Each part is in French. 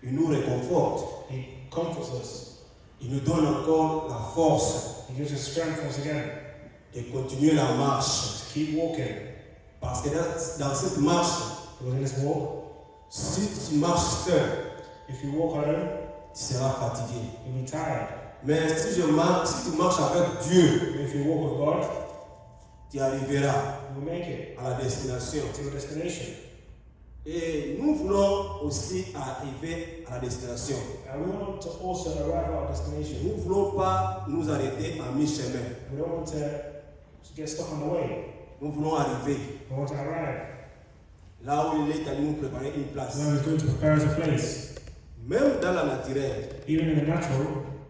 Il nous réconforte. He comforts us. Il nous donne encore la force He gives us strength once again de continuer la marche. to keep walking. Parce que dans cette marche, Because in this walk, si tu marches seul, if you walk alone, tu seras fatigué. you'll be tired. Mais si tu marches avec Dieu, But if you walk with God, tu arriveras you'll make it à la destination. to your destination. Et nous voulons aussi arriver à la destination. And we want to also arrive at our destination. Nous ne voulons pas nous arrêter à mi-chemin. We don't want to get stuck on the way. Nous voulons arriver We want to arrive là où il est allé nous préparer une place. where He's going to prepare us a place. Même dans la naturelle, Even in the natural,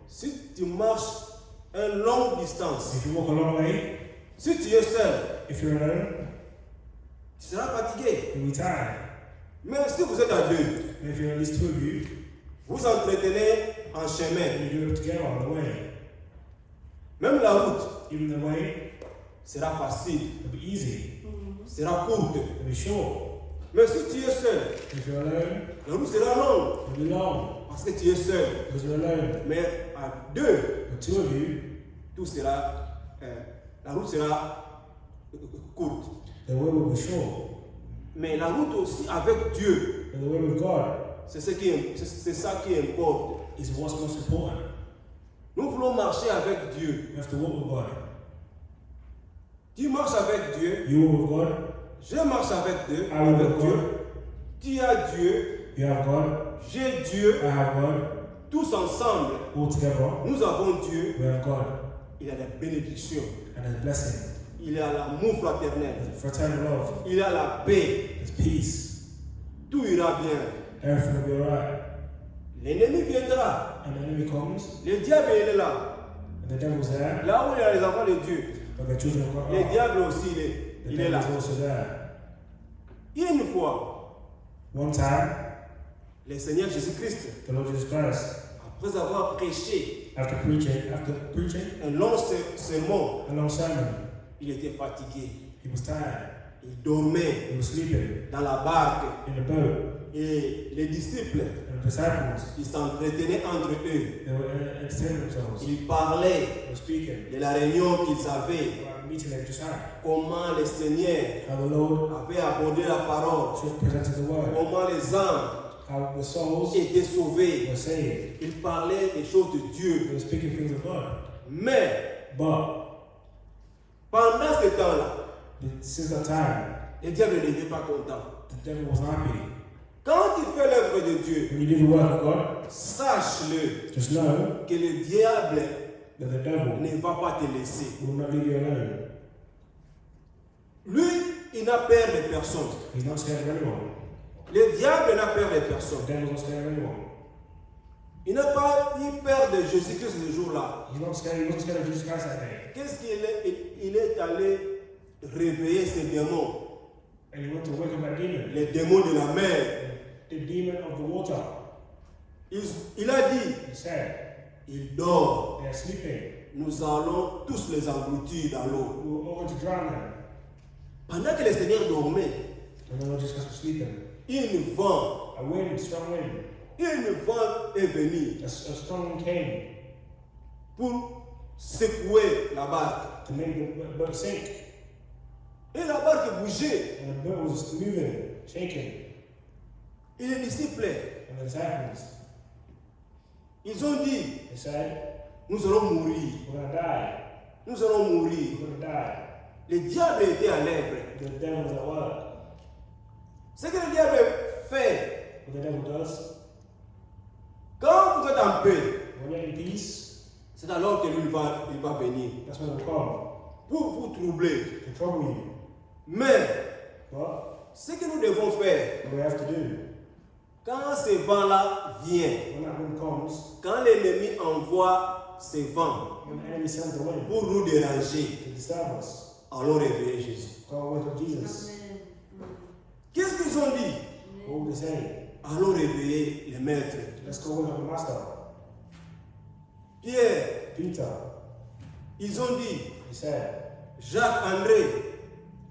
si tu marches une longue distance, if you walk a long way, si tu es seul, if you're alone, tu seras fatigué. you'll be tired. Mais si vous êtes à deux, But if you're at least two of you, vous entretenez en chemin. and you do it together on the way, Même la route even the way sera facile, will be easy, sera courte. it'll be short. Mais si tu es seul, If you're alone, la route sera longue it'll be long parce que tu es seul. because you're alone. Mais à deux, The two of you, tout sera, la route sera courte. the way will be short. Mais la route aussi avec Dieu, But the way with God c'est ça qui importe. is what's most important. Nous voulons marcher avec Dieu. You have to walk with God. Tu marches avec Dieu, You walk with God, je marche avec Dieu. I walk with Dieu. God. Tu as Dieu, You have God, j'ai Dieu. I have God, Tous ensemble, all together, nous avons Dieu. we have God. Il a des bénédictions. And there's blessing, Il a l'amour fraternel. there's fraternal love, Il a la paix. there's peace. Tout ira bien. Everything will be alright. L'ennemi viendra. And the enemy comes, Le diable il est là. and the devil's there, Là où il y a les enfants de Dieu. but the children of God Le are. diable aussi The il est là. devil is also there. Une fois, One time, le Seigneur Jésus-Christ, the Lord Jesus Christ, après avoir prêché after preaching un long sermon, a long sermon, il était fatigué. he was tired. Il dormait He was sleeping dans la barque. in the boat, Et les disciples, and the disciples, ils s'entretenaient entre eux. they were entertaining themselves. Ils parlaient They were speaking de la réunion qu'ils avaient. about a meeting they just had. Comment le Seigneur How the Lord avait abordé la parole. should presented the word. Comment les âmes How the souls étaient sauvées. were saved. Ils parlaient des choses de They Dieu. were speaking things of God. Mais But pendant ce temps-là, since that time, le diable n'était pas content. the devil was happy. Quand tu fais l'œuvre de Dieu, When you do the work of God, sache-le just know que le diable that the devil ne va pas te laisser. will not leave you alone. Lui, il n'a peur de personne. He's not scared of anyone. Le diable n'a peur de The personne. devil's not scared of anyone. Il n'a pas eu peur de Jésus-Christ ce jour-là. He wasn't scared of Jesus Christ that day. Qu'est-ce qu'il est? Il est allé réveiller ses démons. And he went to wake up that demon. Les démons de la mer. The demon of the water. Il a dit, He said, il dort. they are sleeping. Nous allons tous les engloutir dans l'eau. We were all going to drown them. Pendant que le Seigneur dormait, And the Lord Jesus Christ was sleeping. une vent, A wind, strong wind, une vent est venue a strong wind came pour secouer la barque. to make the boat sink. Et la barque bougeait. And the boat was moving, shaking. Et les disciples, And the disciples, ils ont dit, they said, nous allons mourir. we're going to die. Nous allons mourir. We're going to die. Le diable était à l'œuvre. The devil is at work. Ce que le diable fait, What the devil does, quand vous êtes en paix, when you're in peace, c'est alors que lui il va venir that's when he'll come pour vous troubler. to trouble you. Mais But ce que nous devons faire, what we have to do, quand ce vent-là vient, when that wind comes, quand l'ennemi envoie ce vent when the enemy sends the wind pour nous déranger, to disturb us, allons réveiller Jésus. go away from Jesus. Qu'est-ce qu'ils ont dit? What would they say? Allons réveiller le maître. Let's go wake up the master. Pierre, Peter, ils ont dit, he said, Jacques, André,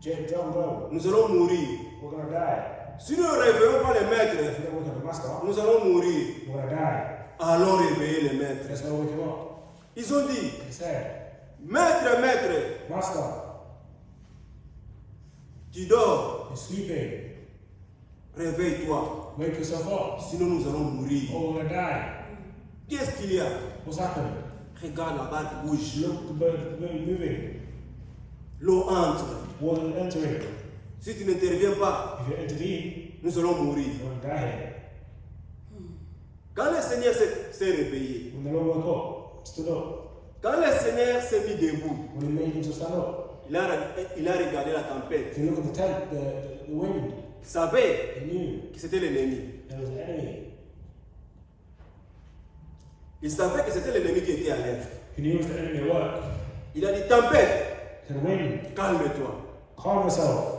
John, go. nous allons mourir. We're going to die. Si nous ne réveillons pas les maîtres, If we don't wake up the master, nous allons mourir. we're going to die. Allons réveiller les maîtres. Let's go wake him up. Ils ont dit, He said, maître, maître, Master, tu dors, you're sleeping. réveille-toi. Wake yourself up. Sinon nous allons mourir. Or we're going to die. Qu'est-ce qu'il y a? What's happening? Regarde la barque bouge. Look, the boat moving. L'eau entre. Water entering. Si tu n'interviens pas, If you intervene, nous allons mourir. you're going to die here. Quand le Seigneur s'est réveillé, When the Lord woke up, stood up, quand le Seigneur s'est mis debout, when he made him to stand up, il a regardé la tempête. if you look at the tent, the wind, Il savait he knew que c'était l'ennemi. there was an enemy. Il savait que c'était l'ennemi qui était à l'œuvre. He knew it was the enemy at work. Il a dit, tempête, He said, wind, calme-toi. calm yourself.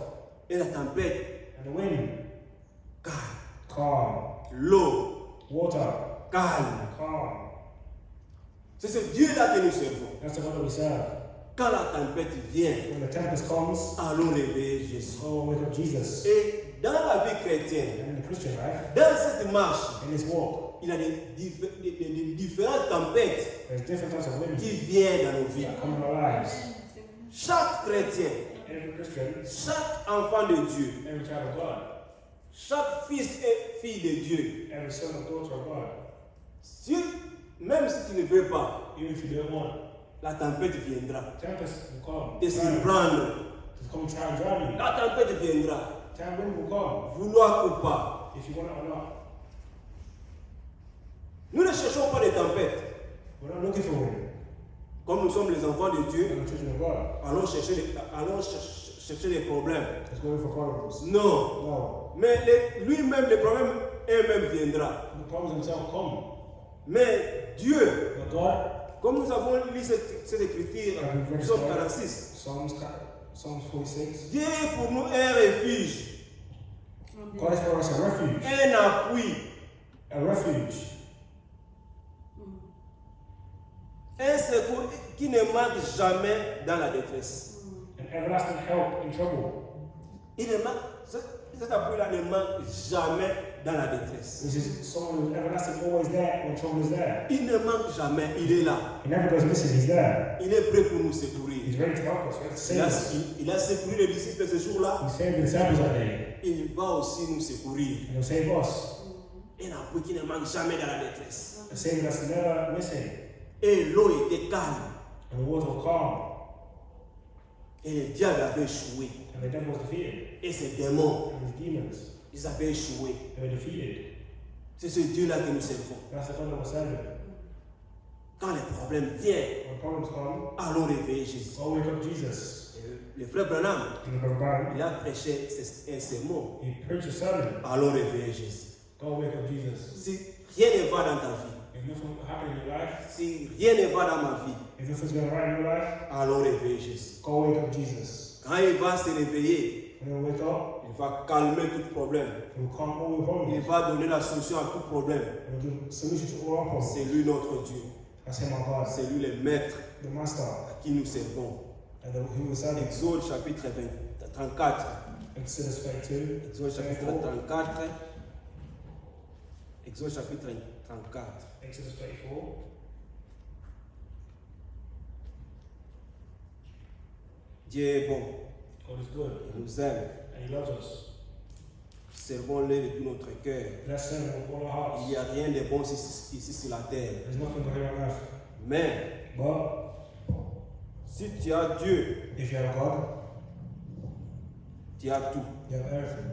Et la tempête, And the wind, calme. calm. L'eau, Water, calme. calm. C'est ce Dieu-là que nous servons. That's the God that we serve. Quand la tempête vient, When the tempest comes, allons réveiller Jésus. oh, wake up Jesus. Et dans la vie chrétienne, And in the Christian life, dans cette marche, in this walk, il y a des différentes tempêtes there's different types of wind qui viennent dans nos vies. that come in our lives. Chaque chrétien, Every Christian, chaque enfant de Dieu, every child of God, chaque fils et fille de Dieu, every son or daughter of God, même si tu ne veux pas, even if you don't want, la tempête viendra tempest will come. te surprendre. To come try and drown you. La tempête viendra, Time wind will come, vouloir ou pas. if you want it or not. Nous ne cherchons pas de tempête. We're not looking for wind. Comme nous sommes les enfants de Dieu, We're the children of God. allons chercher des problèmes. Let's go in for problems. Non. No. Mais lui-même, les problèmes eux-mêmes viendra. The problems themselves come. Mais Dieu, But God, comme nous avons lu cette écriture, Psaume 46, Psalms 46. Dieu est pour nous un refuge, God is for us a refuge. un appui, A refuge. un secours qui ne manque jamais dans la détresse. An everlasting help in trouble. Il ne manque, cet appui-là ne manque jamais dans la détresse. This is someone who's everlasting, always there when trouble is there. Il ne manque jamais, il est là. He never goes missing, he's there. Il est prêt pour nous secourir. He's ready to help us, ready to save us. Il a secouru les disciples ce jour-là. He saved the disciples that day. Il va aussi nous secourir. And he'll save us. Un appui qui ne manque jamais dans la détresse. A savior that's never missing. Et l'eau était calme. And the water will calm. Et le diable avait échoué. And the devil was defeated. Et ces démons, And his demons, ils avaient échoué. they were defeated. C'est ce Dieu-là que nous servons. That's the God that we're serving. Quand les problèmes viennent, When problems come, allons réveiller Jésus. go wake up Jesus. Et le frère Branham, And the brother il a prêché un sermon. he preached a sermon. Allons réveiller Jésus. Go wake up Jesus. Si rien ne va dans ta vie, If nothing happened in your life, si rien ne va dans ma vie, if nothing's going right in your life, allons réveiller Jésus. go wake up Jesus. Quand il va se réveiller, When you wake up, il va calmer tout problème. it will calm all your Il problems. va donner la solution à tout problème. It will give solution to all our problems. C'est lui notre Dieu. That's him, our God, C'est lui le maître the master, à qui nous servons. and who we serve. Exode chapitre 34. Exodus 32. Exode chapitre 34. Exode chapitre 34. Exodus 34. Dieu est bon. God is good, Il nous aime. and he loves us. Servons-le de tout notre cœur. Let's serve him with all our Il hearts. n'y a rien de bon ici sur la terre. There's nothing good here on earth. Mais But si tu as Dieu, if you have God, tu as tout. you have everything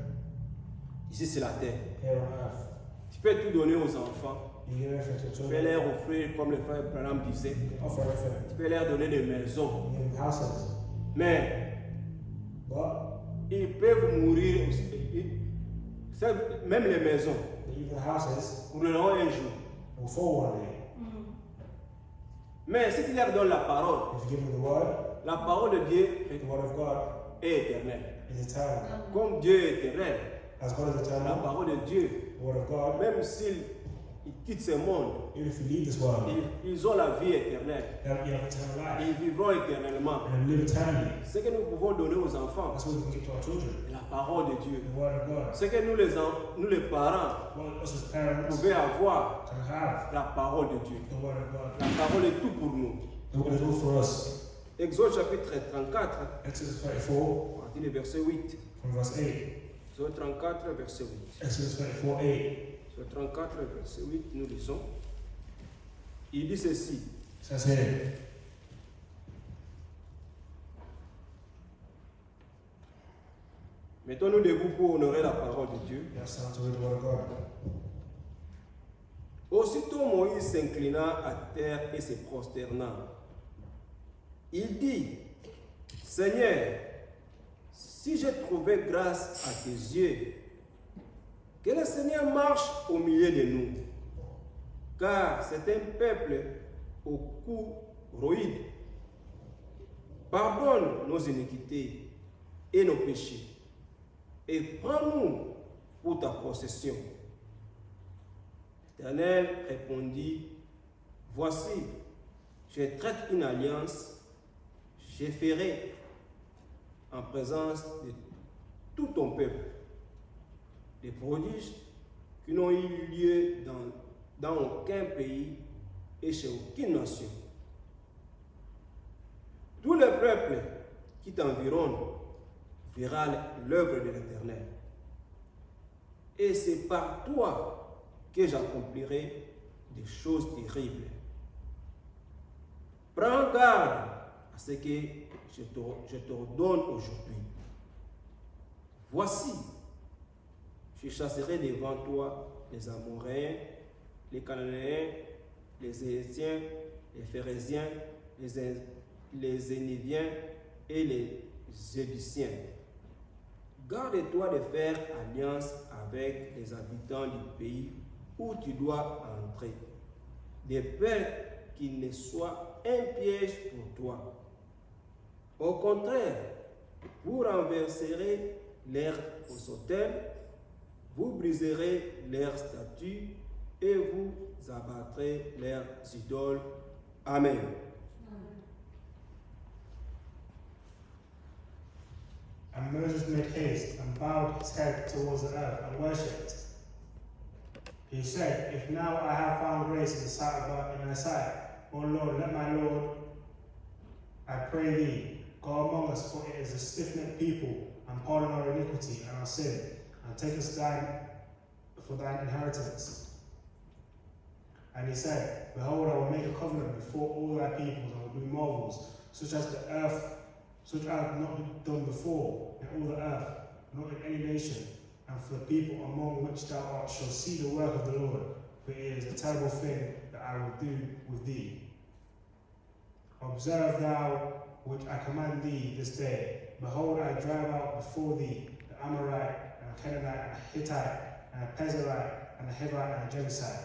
Ici sur la terre. here on earth. Tu peux tout donner aux enfants. You give everything to Tu peux children. leur offrir, comme le frère Branham disait, You can offer everything. tu peux leur donner des maisons. You give them houses. Mais But ils peuvent mourir aussi. Même les maisons even the houses mourront un jour. will fall one day. Mais si tu leur donnes la parole, If you give them the word la parole de Dieu of God est éternelle. is eternal. Comme Dieu est éternel, As God is la eternal, parole de Dieu, the word of God, même s'il ils quittent ce monde, even if you leave this world, ils ont la vie éternelle. you have eternal Et life. ils vivront éternellement. And live eternally. Ce que nous pouvons donner aux enfants, That's what we can give to our children. la parole de Dieu. The word of God. Ce que nous les parents, What us as parents pouvons avoir, can have, la parole de Dieu. the word of God. La parole est tout pour nous. The word is all for us. Exode chapitre 34, Exodus 34, à partir du verset 8. from verse 8. Exode 34, verset 8. Exodus 34, 8. Exode 34, verset 8, nous lisons. Il dit ceci. It says here, Mettons-nous debout pour honorer la parole de Dieu. let's start to read the word of God. Aussitôt Moïse s'inclina à terre et se prosterna. Il dit, Seigneur, si j'ai trouvé grâce à tes yeux, que le Seigneur marche au milieu de nous, car c'est un peuple au cou roïde. Pardonne nos iniquités et nos péchés, et prends-nous pour ta possession. L'Éternel répondit, voici, je traite une alliance, je ferai en présence de tout ton peuple des prodiges qui n'ont eu lieu dans aucun pays et chez aucune nation. Tout le peuple qui t'environne verra l'œuvre de l'Éternel. Et c'est par toi que j'accomplirai des choses terribles. Prends garde à ce que je t'ordonne aujourd'hui. Voici, je chasserai devant toi les Amoréens, les Cananéens, les Hétiens, les Phérésiens, les Éniviens et les Jébusiens. Garde-toi de faire alliance avec les habitants du pays où tu dois entrer, de peur qu'il ne soit un piège pour toi. Au contraire, vous renverserez leurs autels, vous briserez leurs statues et vous abattrez leurs idoles. Amen. And Moses made haste and bowed his head towards the earth and worshipped. He said, If now I have found grace in thy sight, O Lord, let my Lord, I pray thee, go among us, for it is a stiff-necked people, and pardon our iniquity and our sin, and take us for thine inheritance. And he said, Behold, I will make a covenant before all thy peoples, and will do marvels, such as I have not done before in all the earth, not in any nation. And for the people among which thou art shall see the work of the Lord, for it is a terrible thing that I will do with thee. Observe thou which I command thee this day. Behold, I drive out before thee the Amorite, and a Canaanite, and a Hittite, and a Perizzite, and a Hivite, and a Jebusite.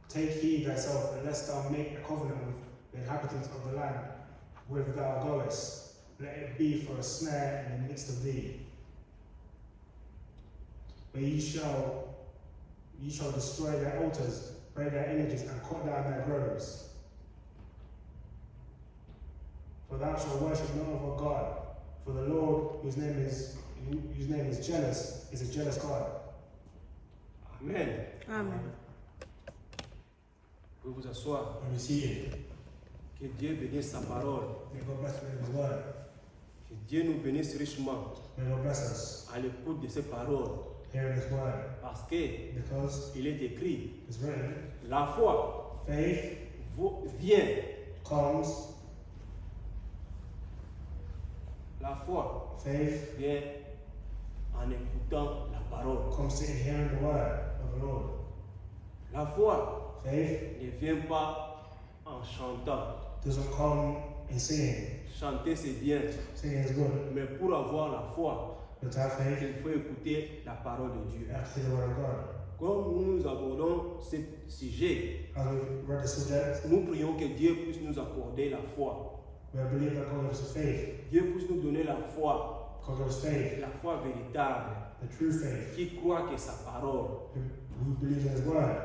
Take heed thyself, lest thou make a covenant with the inhabitants of the land whither thou goest. Let it be for a snare in the midst of thee. But ye shall destroy their altars, break their images, and cut down their groves. For thou shalt worship no other God, for the Lord, whose name is jealous, is a jealous God. Amen. Amen. Vous pouvez vous asseoir. When we see it, Que Dieu bénisse sa parole. may God bless me with his word. Que Dieu nous bénisse richement May God bless us à l'écoute de ces paroles. hearing his word. Parce que Because il est écrit, it's written, la foi faith vient. comes, La foi faith vient en écoutant la parole. comes to hearing the word of the Lord. La foi Faith ne vient pas en chantant. doesn't come in singing. Chanter c'est bien, Singing is good, mais pour avoir la foi, but to have faith, il faut écouter la parole de Dieu. you have to hear the word of God. Comme nous abordons ce sujet, As we've read the subject, nous prions que Dieu puisse nous accorder la foi. we believe that God gives us faith. Dieu puisse nous donner la foi, God gives us faith, la foi véritable, the true faith, qui croit que sa parole, who believes in His word,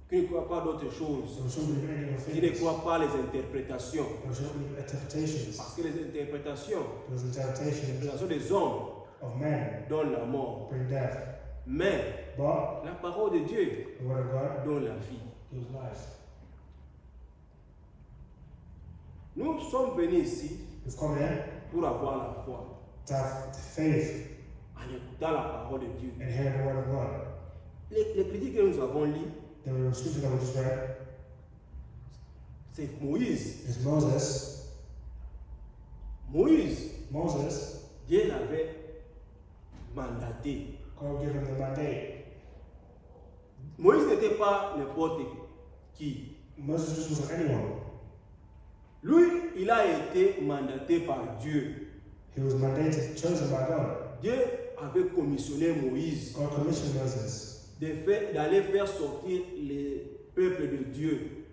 qui ne croit pas d'autre chose, those who believe in any other qui ne things, croit pas les interprétations. those who believe interpretations, Parce que les interprétations those interpretations des hommes of men donnent la mort. bring death. Mais But la parole de Dieu the word of God donne la vie. gives life. Nous sommes venus ici We've come here pour avoir la foi, to have faith en écoutant la parole de Dieu. and hear the word of God. Les critiques que nous avons lues, The scripture that we just read c'est Moïse. is Moses. Moïse, Dieu l'avait mandaté. God gave him the mandate. Moïse n'était pas n'importe qui. Moses just wasn't anyone. Lui, il a été mandaté par Dieu. He was mandated, chosen by God. Dieu avait commissionné Moïse God commissioned Moses d'aller faire sortir les peuples de Dieu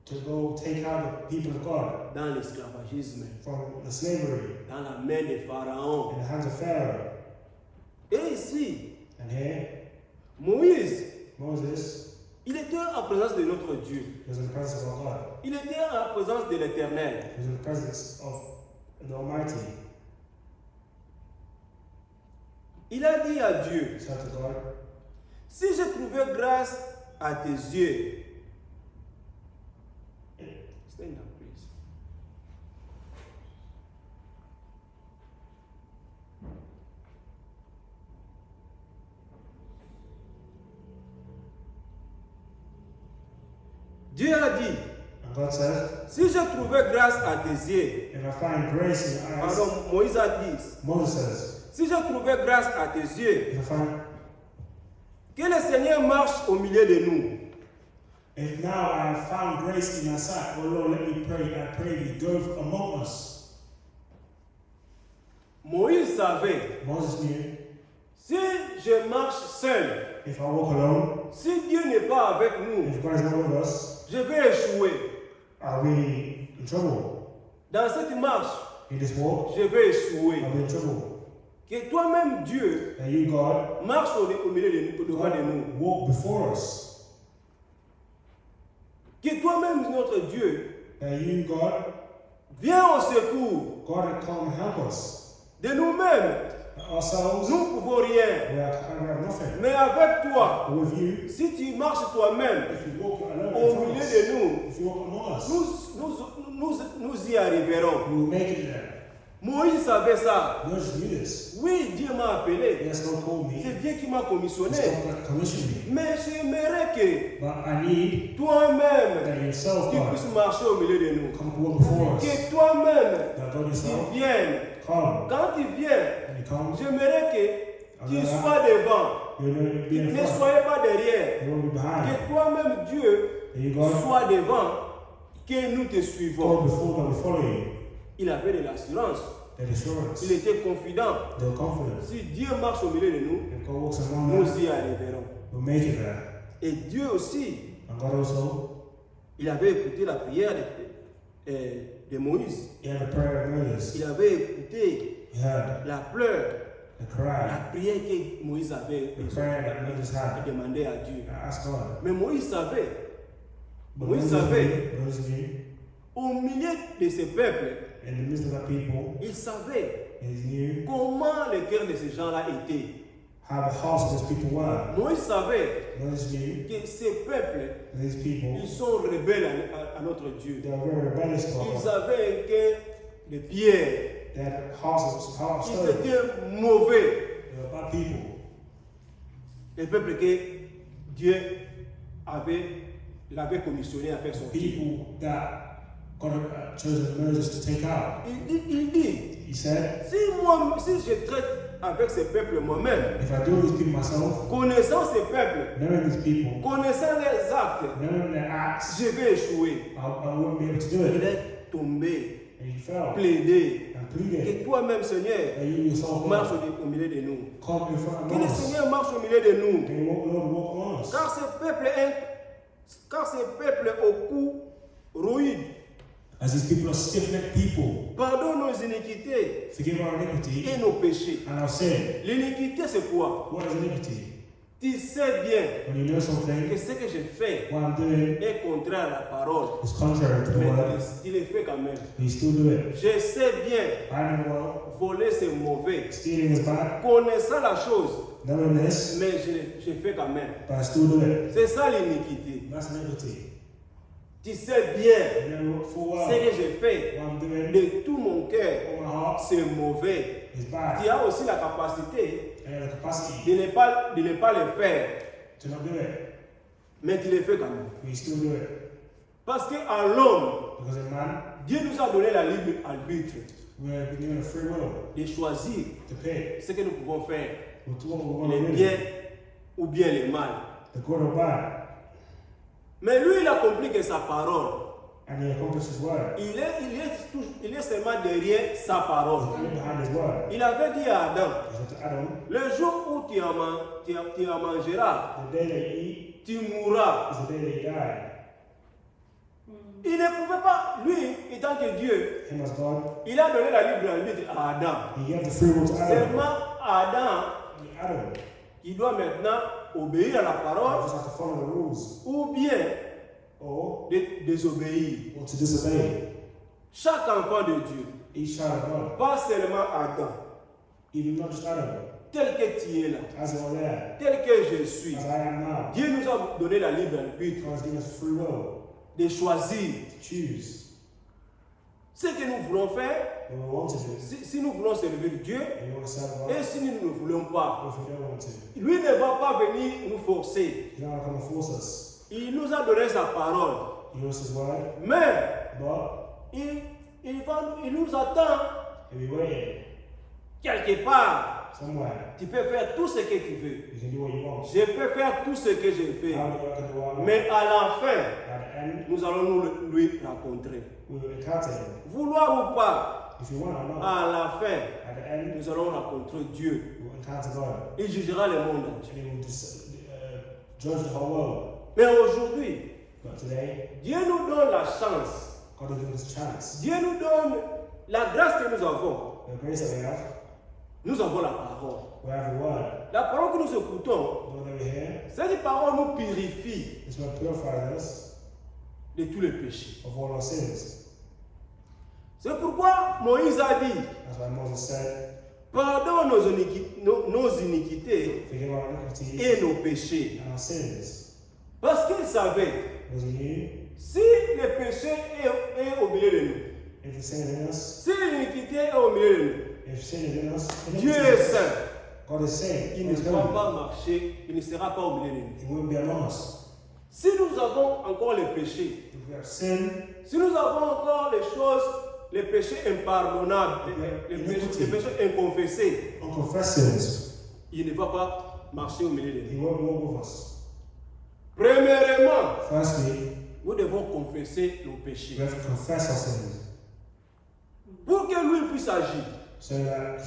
to go take out the people of God dans l'esclavagisme, from the slavery dans la main de Pharaon. in the hands of Pharaoh. Et ici, And here, Moïse, Moses il était en présence de notre Dieu. was in the presence of God. Il était en présence de l'Éternel. He was in the presence of the Almighty. Il a dit à Dieu, He said to God, si j'ai trouvé grâce à tes yeux, stand up, please. Dieu a dit, and God said, si j'ai trouvé grâce à tes yeux, if I find grace in your eyes, pardon, Moïse a dit, Moses says, si j'ai trouvé grâce à tes yeux, if I find, que le Seigneur marche au milieu de nous. if now I have found grace in your sight, oh Lord, let me pray, I pray thee, go among us. Moïse savait, Moses knew, si je marche seul, if I walk alone, si Dieu n'est pas avec nous, if God is not with us, je vais échouer. are we in trouble? Dans cette marche, In this walk, je vais échouer. are we in trouble? Que toi-même, Dieu, That you, God, marche au milieu de nous, devant de nous. walk before us. Que toi-même, notre Dieu, That you, God, viens au secours God, come and help us. de nous-mêmes. Ourselves, Nous ne pouvons rien. we have nothing. Mais avec toi, But with you, si tu marches toi-même if you walk alone au in front of milieu us, de nous, if you walk among us, nous y arriverons. we will make it there. Moïse savait ça. Moses knew this. Oui, Dieu m'a appelé. Yes, God called me. C'est Dieu qui m'a commissionné. It's God that commissioned me. Mais j'aimerais que But I need toi-même, that yourself, tu God, puisses marcher au milieu de nous. come and walk before us. Que toi-même, That God tu yourself, viennes. come. Quand tu viens, And you come, j'aimerais que tu sois devant. you're going to be in Ne front. soyez pas derrière. You won't be behind. Que toi-même, Dieu, And you, God, sois devant, que nous te go suivons. before God, we follow you. Il avait de l'assurance. That assurance, Il était confident. the confidence. Si Dieu marche au milieu de nous, If God walks among nous us, y arriverons. we'll make it there. Et Dieu aussi, And God also, il avait écouté la prière de Moïse. he had a prayer of Moses. Il avait écouté He heard la pleure, the la cry, prière que Moïse avait the prayer that Moses had. demandé à Dieu. I asked God. Mais Moïse savait, But Moïse savait, Moses knew, au milieu de ce peuple, in the midst of that people, il savait he knew comment le cœur de ces gens-là était. how the hearts of those people were. Moïse savait Moses knew que ces peuples, these people, ils sont rebelles à notre Dieu. they are very rebellious to Ils God. avaient un cœur de pierre. They had hearts of Ils stone. étaient mauvais. They were bad people. Les peuples que Dieu l'avait commissionné à faire sortir. People that God had chosen Moses to take out. Il dit, He said, si je traite avec ces peuples moi-même, if I do these people myself, connaissant ces peuples, knowing these people, connaissant leurs actes, knowing their acts, je vais échouer. I wouldn't be able to do Il it. est tombé, And he fell plaidé. and pleaded Que toi-même, Seigneur, that you yourself marche God, au milieu de nous. come in front Que of le us. Seigneur marche au milieu de nous. And Lord, walk among us. Car ces peuples au cou ruide, As these people are stiff-necked people, Pardonne nos iniquités forgive our iniquity et nos péchés. and our sin. L'iniquité, c'est quoi? What is iniquity? Tu sais bien When you know que something, ce que j'ai fait what I'm doing est contraire à la parole. is contrary to the Mais word, tu le fais quand même. but you still do it. Je sais bien, I know well, voler c'est mauvais. stealing is bad, Connaissant la chose, knowing this, mais je fais quand même. but I still do it. C'est ça l'iniquité. That's iniquity. Tu sais bien You know full well ce que j'ai fait what I'm doing, de tout mon cœur, all my heart, c'est mauvais. is bad. Tu as aussi la capacité And you have the capacity de ne pas le faire, to not do it, mais tu le fais quand même. but you still do it. Parce qu'à l'homme, Because in man, Dieu nous a donné la libre arbitre we're given a free will de choisir to pick ce que nous pouvons faire, what we're les going to do, biens ou bien les mal. the good or bad, Mais lui, il a compris que sa parole, and he accomplishes his word. il est seulement derrière sa parole. He's behind his word. Il avait dit à Adam, He said to Adam, le jour où tu en mangeras, the day that you eat tu mourras. is the day that you die. Il ne pouvait pas, lui, étant que Dieu, Him as God, il a donné la libre arbitre à Adam. he gave the free will to Adam. Seulement Adam, Adam, il doit maintenant obéir à la you parole just have to follow the rules ou bien or désobéir. to disobey. Chaque enfant de Dieu, Each child of God, pas seulement Adam, even not just Adam, tel que tu es là, as you are there, tel que je suis. as I am now. Dieu nous a donné la libre arbitre God has given us free will de choisir to choose ce que nous voulons faire, what we want to do. si nous voulons servir Dieu If you want to serve et God, si nous ne voulons pas. or if you don't want to. Lui ne va pas venir nous forcer. He's not going to come and force us. Il nous a donné sa parole. He knows his word, Mais but il nous attend he'll be waiting quelque part. somewhere. Tu peux faire tout ce que tu veux. You can do what you want. Je peux faire tout ce que je fais. How do I can do what I want? Mais à la fin, At the end, nous allons lui rencontrer. we will encounter him. Vouloir ou pas, If you want or not, à la fin, at the end, nous allons rencontrer Dieu. we will encounter God. Il jugera le monde entier. And he will judge the whole world. Mais aujourd'hui, But today, Dieu nous donne la chance. God has given us a chance. Dieu nous donne la grâce que nous avons. The grace that we have, Nous avons la parole. we have the word. La parole que nous écoutons, The word that we hear, cette parole nous purifie this word purifies us de tous les péchés. of all our sins. C'est pourquoi Moïse a dit, That's why Moses said, pardonne nos iniquités forgive our iniquities et nos péchés. and our sins. Parce qu'il savait, Because he knew si le péché est au milieu de nous, if the sin is in us, si l'iniquité est au milieu de nous, if sin is in us, Dieu est saint. God is saying, Il God ne is va holy. pas marcher, il ne sera pas au milieu de nous. He won't be among us. Si nous avons encore les péchés, If we have sin, si nous avons encore les choses, les péchés impardonnables, les péchés inconfessés, unconfessed sins, il ne va pas marcher au milieu de he nous. won't walk with us. Premièrement, Firstly, nous devons confesser nos we péchés have to confess our sins pour que lui puisse agir, so that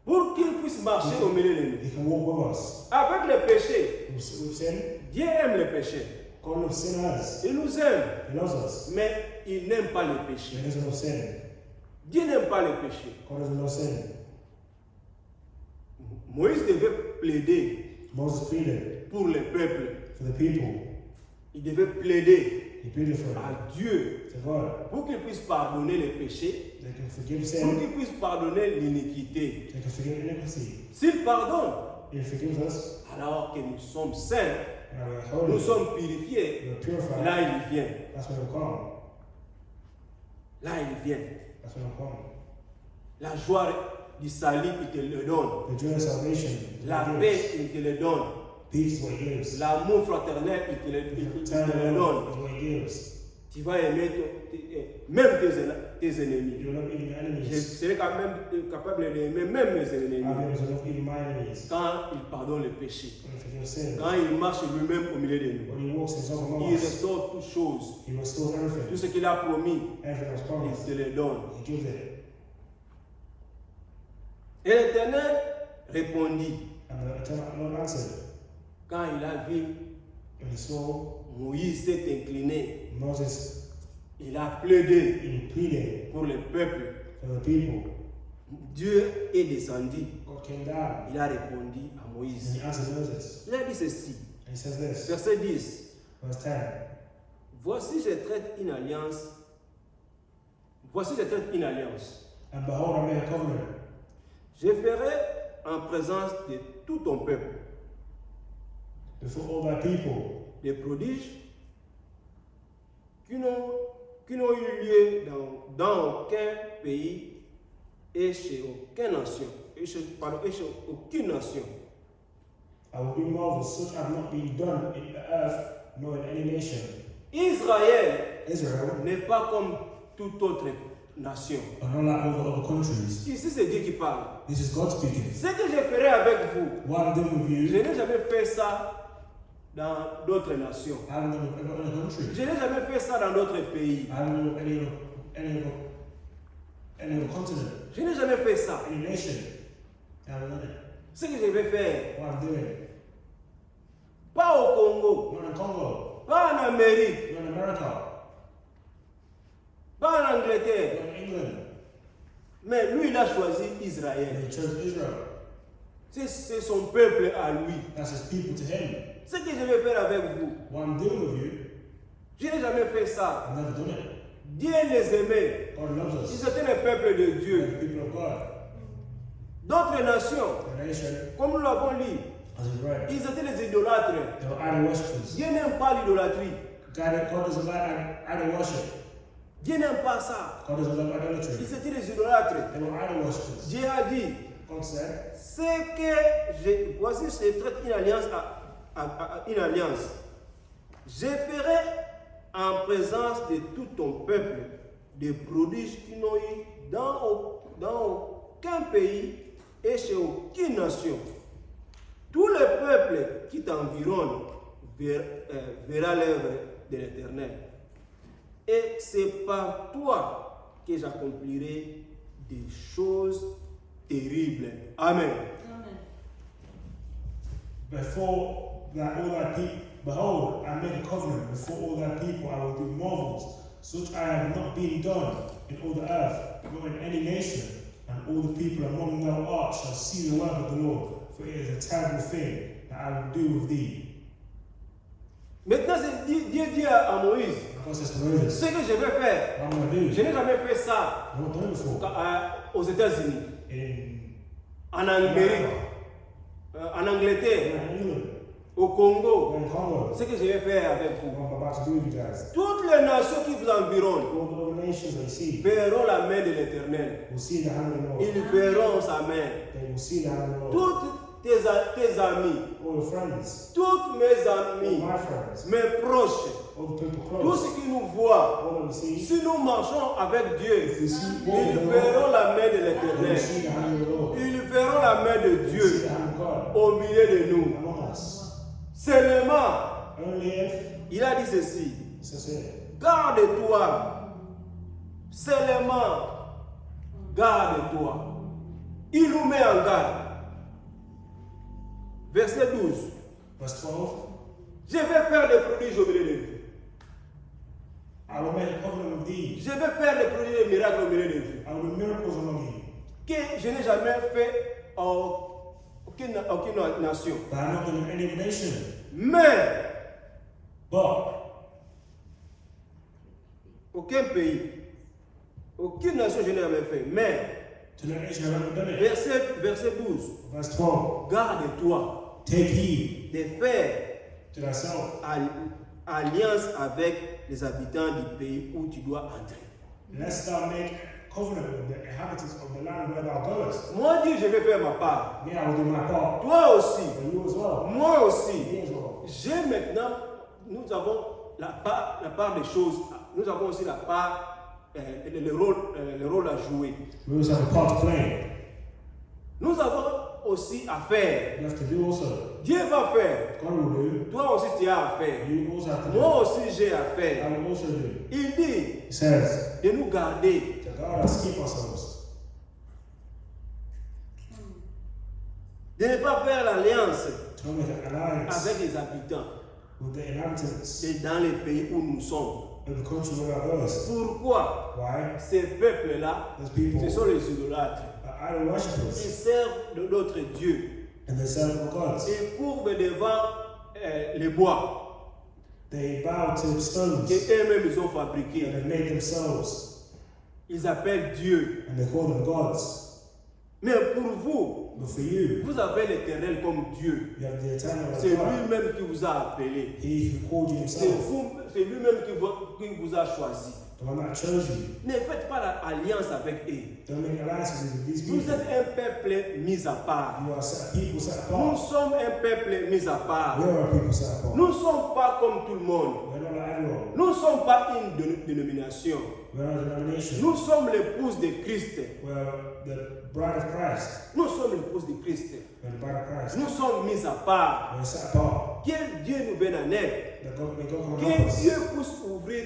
pour qu'il puisse marcher au milieu de nous. he can walk with us. Avec les péchés, With sin, Dieu aime les péchés. God loves sinners. Il nous aime, He loves us. mais il n'aime pas les He péchés. doesn't love sin. Dieu n'aime pas les péchés. God doesn't love sin. Moïse devait plaider Moses pleaded pour le peuple. for the people. Il devait plaider He pleaded for à Dieu to God. pour qu'il puisse pardonner les péchés, They can forgive pour sin. qu'il puisse pardonner l'iniquité. They can forgive iniquity. S'il pardonne, He forgives us. alors que nous sommes saints, And we're holy. nous sommes purifiés, We're purified. là il vient. That's when we come. Là il vient. That's when we come. La joie du salut, il te le donne. The joy of salvation. La he paix, gives. il te le donne. Peace is what he gives. L'amour fraternel, il te le Eternal donne. love is what he gives. Tu vas aimer même tes ennemis. You will love even your Je enemies. serai quand même capable d'aimer même mes ennemis. I'll be able to love even my enemies. Quand il pardonne les péchés, When he forgives sin. quand il marche lui-même au milieu de nous, When he walks himself among il us. restaure toutes choses. He restores Tout everything. ce qu'il a promis, Everything was il promised. te le donne. He gives it. Et l'Éternel répondit, And the eternal Lord answered. quand il a vu When he saw Moïse s'est incliné, Moses Il a plaidé he pleaded pour le peuple. for the people. Dieu est descendu. God came down Il a répondu à and Moïse. he answered Moses. Il a dit ceci. And he says this, Verset 10. verse 10. Voici, je traite une alliance. Voici, je traite une alliance. And behold, I make a covenant Je ferai en présence de tout ton peuple before all thy people des prodiges qui n'ont eu lieu dans aucun pays et chez aucune nation. Et chez aucune nation. I will do marvels such have not been done in the earth nor in any nation. Israël Israel, n'est pas comme toute autre nation. are not like all the other countries. Ici, c'est Dieu qui parle. This is God speaking. Ce que je ferai avec vous, What I'm doing with je you, n'ai jamais fait ça dans d'autres nations. I haven't done with any other country. Je n'ai jamais fait ça dans d'autres pays. I haven't done with any other continent, Je n'ai jamais fait ça. any nation. I haven't done it. Ce que je vais faire, What I'm doing, pas au Congo, not in Congo, pas en Amérique, not in America, pas en Angleterre, not in England. mais lui, il a choisi Israël. And he chose Israel. C'est son peuple à lui. That's his people to him. Ce que je vais faire avec vous, What I'm doing with you, je n'ai jamais fait ça. I've never done it. Dieu les aimait. God loves Ils us. étaient le peuple de We're Dieu. the people of God. D'autres nations, The nation, comme nous l'avons lu, as is right. ils étaient les idolâtres. They were idol worshippers. Dieu n'aime pas l'idolâtrie. God doesn't like idol worship. Dieu n'aime pas ça. God doesn't love idolatry. Ils étaient les idolâtres. They were idol worshippers. Dieu a dit, God said, c'est que voici, je traite une alliance une alliance. Je ferai en présence de tout ton peuple des prodiges qui n'ont eu dans aucun pays et chez aucune nation. Tout le peuple qui t'environne verra l'œuvre de l'Éternel. Et c'est par toi que j'accomplirai des choses terribles. Amen. before that all thy people, behold, I make a covenant before all thy people. I will do marvels, such I have not been done in all the earth, nor in any nation. And all the people among thou art shall see the work of the Lord, for it is a terrible thing that I will do with thee. Maintenant, Dieu dit à Moïse, God says to Moses, ce que je vais faire, what I'm going to je do, n'ai jamais fait ça I've not done it before. aux États-Unis, In en Amérique, en Angleterre, England, au Congo. in Congo, Ce que je vais faire avec vous. what I'm about to do with you guys. Toutes les nations qui vous environnent All the other nations they see verront la main de l'Éternel. will see the hand of the Lord. Ils verront sa main. They will see the hand of the Lord. Toutes tes amis, All your friends, toutes mes all amis, my friends, mes proches, all the people tous close, ceux qui nous voient, all that we see, si nous marchons avec Dieu, if we see ils all the Lord, verront la main de they will l'Éternel. see the hand of the Lord. Ils verront la main de They will see Dieu the hand of God au milieu de nous. among us. Seulement, Only if, il a dit ceci, says it, garde-toi. Seulement, garde-toi. Il nous met en garde. Verset 12. verse 12, Je vais faire des prodiges au milieu de vous. I will make a covenant with thee. Je vais faire des prodiges et des miracles au milieu de vous. I will do miracles among you Que je n'ai jamais fait en aucune nation. that I have not done in any nation. Mais, But aucun pays, aucune nation je n'ai jamais fait. Mais, to the nation I have not done it. verset 12. Verse 12, Garde-toi take heed de faire to thyself, alliance avec les habitants du pays où tu dois entrer. lest thou make covenant with the inhabitants of the land where thou goest. Moi, Dieu, je vais faire ma part. Me, I will do my part. Toi aussi. And you as well. Moi aussi. Me as well. J'ai maintenant, nous avons la part des choses. Nous avons aussi la part, le rôle à jouer. We also have a part to play. Nous avons aussi à faire. You have to do also. Dieu va faire. God will do. Toi aussi, tu as à faire. You also have to do. Moi aussi, j'ai à I faire. will also do. Il dit He says, de nous garder. to guard us, keep ourselves. De ne pas faire l'alliance To make an alliance avec les habitants with the inhabitants et dans les pays où nous sommes. in the country where I was. Pourquoi? Why? Ces peuples-là, Those people ce sont les idolâtres. are idol Ils worshippers servent de d'autres dieux. and they serve gods. Ils courbent devant les bois They bow to stones qu'eux-mêmes ils ont that fabriqués. they made themselves Ils appellent Dieu. and they call them gods. Mais pour vous, But for you, vous avez l'Éternel comme Dieu. you have the eternal C'est God. lui-même qui vous a appelé. He who called you C'est himself, lui-même qui vous a choisi. the one that chose you. Ne faites pas l'alliance avec eux. Don't make alliances with these Vous people. êtes un peuple mis à part. You are a people set Nous apart. sommes un peuple mis à part. We are a people set apart. Nous ne sommes pas comme tout le monde. We're not like everyone. Nous ne sommes pas une dénomination. We're not a denomination. Nous sommes l'épouse de Christ. We're the bride of Christ. Nous sommes l'épouse de Christ. We're the bride of Christ. Nous sommes mis à part. We're set apart. Que Dieu nous vienne en aide. May God come and Que help us. Dieu puisse ouvrir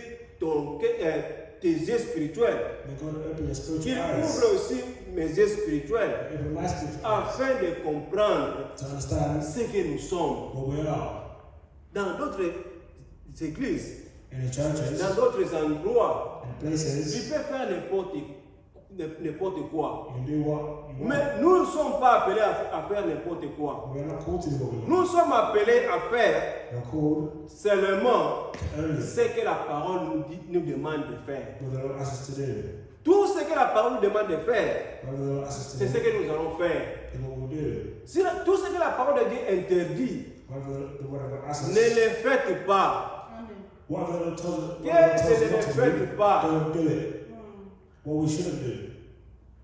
tes yeux spirituels. May God open your Qu'il spiritual eyes. ouvre aussi mes yeux spirituels Open my spiritual eyes afin de comprendre to understand ce que nous sommes. what we are. Dans d'autres églises, In the churches, dans d'autres endroits, in places, tu peux faire n'importe quoi. you can do what you want. Mais nous ne sommes pas appelés à faire n'importe quoi. We're not called to do what we want. Nous sommes appelés à faire We're called seulement only ce que la parole nous demande de faire. what the Lord asks us to do. Tout ce que la parole nous demande de faire, What the Lord asks us to c'est ce do que nous allons faire. is what we'll do. Si tout ce que la parole de Dieu interdit, Whatever the word of God asks ne us, le faites pas. whatever the Lord tells Que us ce ne le not to faites do, pas. don't do it. What we shouldn't do.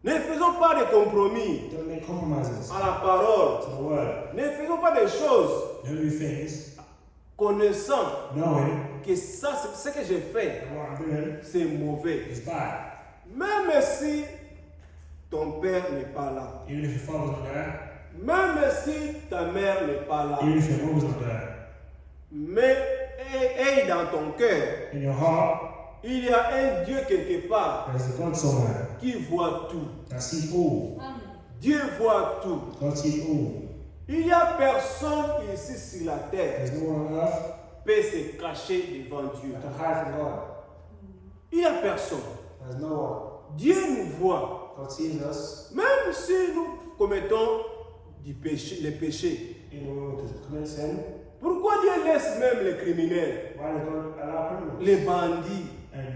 Ne faisons pas de compromis Don't make compromises à la parole. to the word. Ne faisons pas des choses Don't do things connaissant knowing que ça, ce que j'ai fait, that what I'm doing c'est mauvais. is bad. Même si ton père n'est pas là, Even if your father's not there, même si ta mère n'est pas là, even if your mother's not there, mais aie dans ton cœur, in your heart, il y a un Dieu quelque part there's a God somewhere qui voit tout. that sees all. Dieu voit tout. God sees all. Il n'y a personne ici sur la terre There's no one on earth qui peut se cacher devant Dieu. that can hide from God. Il n'y a personne. There's no one. Dieu nous voit. God sees us Même si nous commettons du péché, les péchés. in order to commit sin. Pourquoi Dieu laisse même les criminels, Why does God allow criminals les bandits? and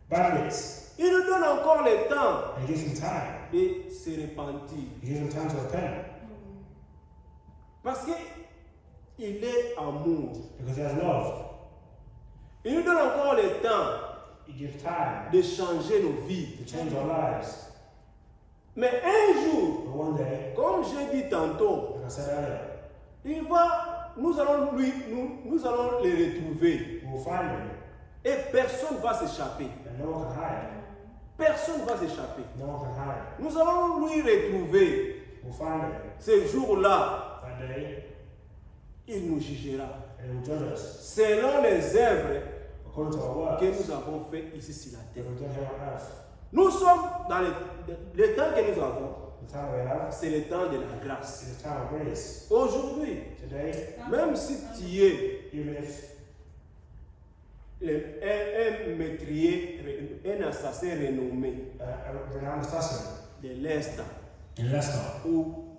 bandits? Il nous donne encore le temps And He gives them time. de se repentir. He gives them time to repent Parce qu'il est amour. because He has love. Il nous donne encore le temps He gives time de changer nos vies. to change our lives. Mais un jour, But one day, comme j'ai dit tantôt, like I said earlier, nous allons les retrouver. we will find Him Et personne ne va s'échapper. and no one can hide. Personne ne va s'échapper. No one can hide. Nous allons lui retrouver. We'll find Him Ce jour-là, that day il nous jugera. and He will judge us Selon les œuvres according to our works que nous avons faites ici sur la that terre. we've done here on earth. Nous sommes dans le temps que nous avons. The time we have C'est le temps de la grâce. is the time of grace. Aujourd'hui, Today, même si tu es even if un métrier, un assassin renommé a renowned assassin de l'Est in Leicester, ou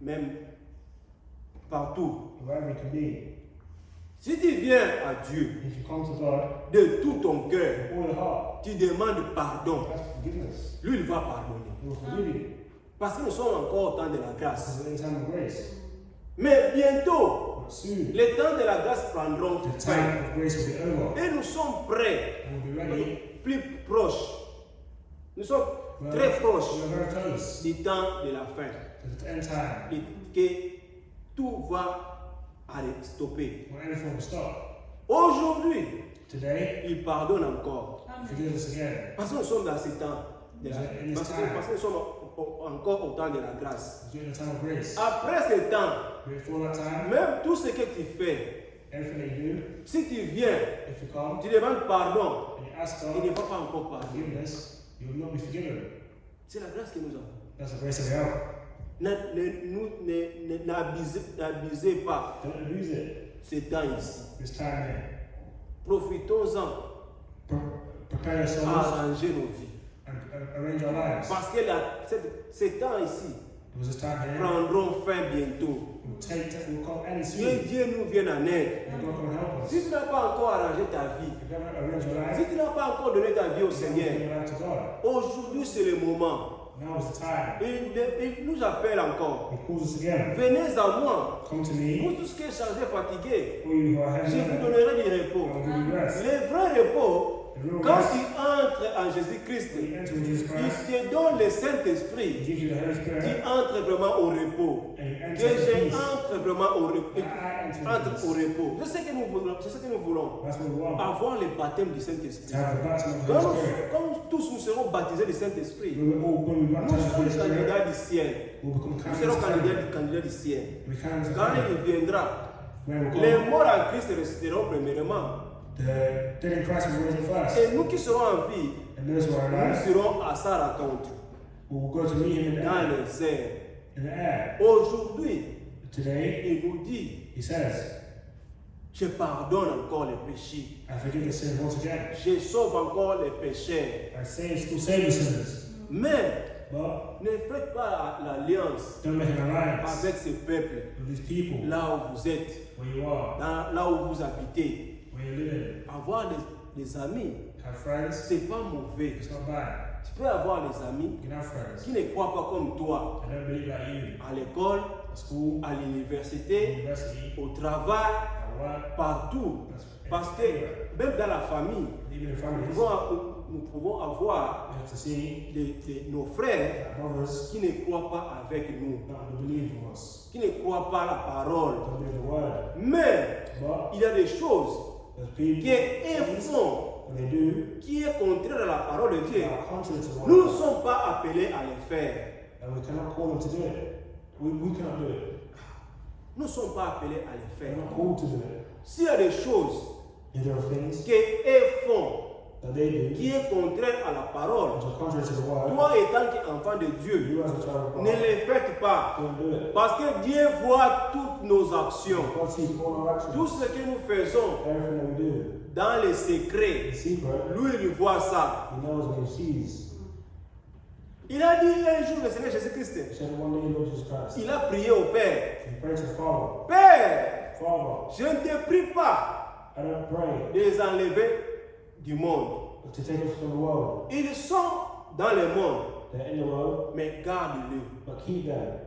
même partout, wherever it can be, si tu viens à Dieu if you come to God de tout ton cœur, with all your heart, tu demandes pardon, ask for forgiveness. lui il va pardonner. He will forgive you. Parce que nous sommes encore au temps de la grâce. This is the time of grace. Mais bientôt, But soon, les temps de la grâce prendront the fin. time of grace will be over. Et nous sommes prêts, And we'll be ready. plus proches. Nous sommes We're très proches very close du temps de la fin. to the end time Et que tout va arrêter, stopper. when everything will stop. Aujourd'hui, Today, il pardonne encore. forgive us again. Parce que nous sommes dans ce temps. Parce que nous sommes encore au temps de la grâce. We're in the time of grace. Après ce temps, Before that time, même tout ce que tu fais, everything that you do, si tu viens, if you come tu demandes pardon, and you ask il ne God va pas encore for pardonner. forgiveness, you will not be forgiven. C'est la grâce que nous avons. That's the grace that we have. N'abusez pas Don't abuse it. ce temps ici. This time here. Profitons-en Prepare à yourselves arranger nos vies. and arrange our lives. Parce que ces temps ici Because this time here prendront fin bientôt. will come any Que soon. Dieu nous vienne en aide. And God will help us. Si tu n'as pas encore arrangé ta vie, If you haven't arranged your life, si tu n'as pas encore donné ta vie au you haven't Seigneur, given your life to God. aujourd'hui c'est le moment. Now is the time. Il nous appelle encore. He calls us again. Venez à moi, Come to vous me, tous qui êtes chargés, fatigués, all you who are je heavy vous laden, donnerai du I repos. will give you rest. Le vrai repos, The real quand rest, tu entres en Jésus-Christ, when you enter in Jesus il Christ, te donne le He Saint-Esprit. gives you the Holy Tu Spirit, entres vraiment au repos. and you Que enter in je peace. entre vraiment au repos. I enter in Entre au peace. repos. Je sais que nous voulons, That's what we want. avoir le baptême du Saint-Esprit. To have the baptism of the Quand, Holy Spirit. quand tous nous serons baptisés du Saint-Esprit, When we nous baptize the sommes Holy Spirit, candidats du ciel. we'll become Nous serons candidates. candidats du ciel. We candidates of Quand heaven. il viendra, Where we'll les go. morts en Christ ressusciteront premièrement. The dead in Christ will raise first. Et nous qui serons en vie, And those who are nous alive serons à sa rencontre will go to meet him in the dans air. les airs. In the air. Aujourd'hui, Today, il nous dit, he says, je pardonne encore les péchés. I forgive the sins once again. Je sauve encore les pécheurs. Still save the sinners. Mais But ne faites pas l'alliance don't make an alliance avec ce peuple, with these people là où vous êtes, where you are, là où vous habitez. where you live. Avoir des amis, Have friends. c'est pas mauvais. It's not bad. Tu peux avoir des amis You can have friends. qui ne croient pas comme toi I don't believe like you. à l'école, At school, à l'université, university, au travail, at work, partout. Parce que everywhere. même dans la famille, Even in nous families, pouvons avoir you have to see nos frères that brothers qui ne croient pas avec nous, not believe in us. qui ne croient pas la parole. Don't believe the word. Mais But il y a des choses there's people qui font, when they do qui est contraire à la parole de Dieu. that are contrary to the word. Nous ne sommes pas appelés à les faire. And we cannot call them to do it. We cannot do it. Nous ne sommes pas appelés à les We're faire. not called to do it. S'il y a des choses If there are things qu'ils font that they do qui est contraire à la parole, which are contrary to the word, toi étant enfant de Dieu, you as a child of ne God, les faites pas. don't do it. Parce que Dieu voit toutes nos actions. God sees all our actions. Tout ce que nous faisons Everything that we do. dans les secrets, In secret, lui, il voit ça. he knows and he sees. Il a dit un jour, le Seigneur Jésus-Christ, He said one day, Lord Jesus Christ, il a prié au Père. he prayed to the Father, Père, Father, je ne te prie pas I don't pray de les enlever du monde. to take us from the world. Ils sont dans le monde, They're in the world, mais garde-les. but keep them.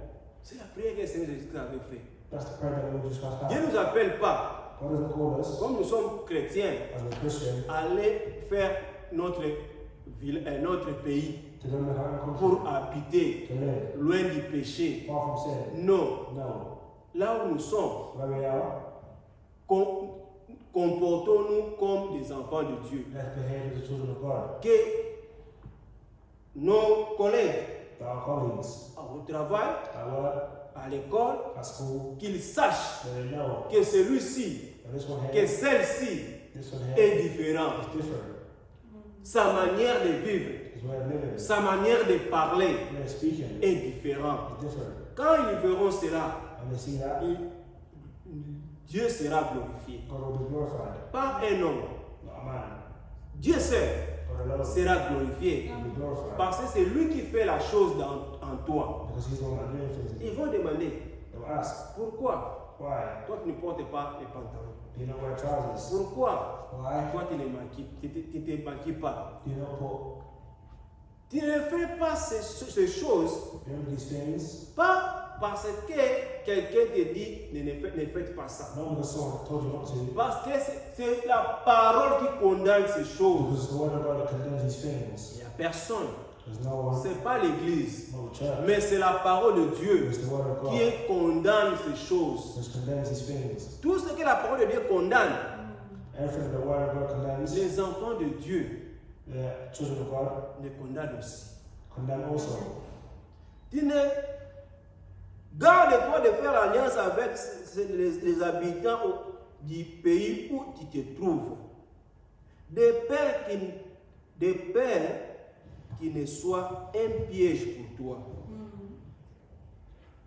C'est la prière que le Seigneur Jésus-Christ avait fait. That's the prayer that Lord Jesus Christ Dieu ne had. nous appelle pas, God doesn't call us, comme nous sommes chrétiens, as a Christian, à aller faire notre pays to live in our own country, pour habiter to live loin du péché. far from sin. Non. No. Là où nous sommes, Where we are, comportons-nous comme des enfants de Dieu. let's behave as the children of God. Que nos collègues To our colleagues, au travail, at work, à l'école, at school, qu'ils sachent that they know que celui-ci, that this one que here, celle-ci this one here est différent. is different. Sa manière de vivre, His way of living, sa manière de parler his way of speaking est différente. is different. Quand ils verront cela, And they see that, Dieu sera glorifié. God will be glorified. Pas un homme. Not a man, Dieu seul God alone sera glorifié. will be glorified. Parce que c'est lui qui fait la chose en toi. Because he's the one that doing things. Ils vont demander, They'll ask, pourquoi why? toi tu ne portes pas les pantalons? Do you not wear trousers? Pourquoi Why? toi tu ne te maquilles pas? Do you not put, Tu ne fais pas ces choses you know these things? pas parce que quelqu'un te dit ne faites pas ça. Not because someone told you not to. Parce que c'est la parole qui condamne ces choses. Because it's the word of God that condemns these things. Il n'y a personne. There's no one, Ce n'est pas l'église. no church. Mais c'est la parole de Dieu It's the word of qui God condamne ces choses. that condemns these things. Tout ce que la parole de Dieu condamne, Everything that the word of God condemns, les enfants de Dieu the children of God les condamnent aussi. condemn also. Tu ne garde-toi de faire alliance avec les habitants du pays où tu te trouves. Des pères qui ne soient un piège pour toi.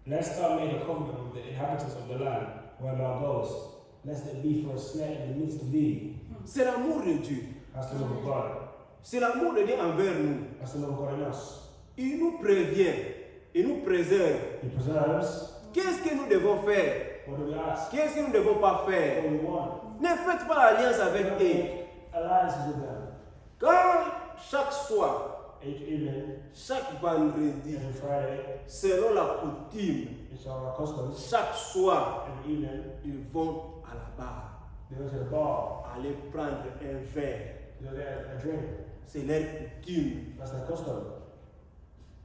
Lest thou make a covenant with the inhabitants of the land where thou goest, lest it be for a snare in the midst of thee, C'est l'amour de Dieu. That's the love of God. C'est l'amour de Dieu envers nous. That's the love of God in us. Il nous prévient. Il nous préserve. He preserves. Qu'est-ce que nous devons faire? What do we ask? Qu'est-ce que nous ne devons pas What faire? do we want? Ne faites pas l'alliance avec Don't eux. make alliances with them. Quand chaque soir, Each evening, chaque vendredi, every Friday, selon la coutume, it's our customs. chaque soir, Every evening, ils vont à la barre, they go to the bar. aller prendre un verre. They go get a drink. C'est leur coutume. That's their custom.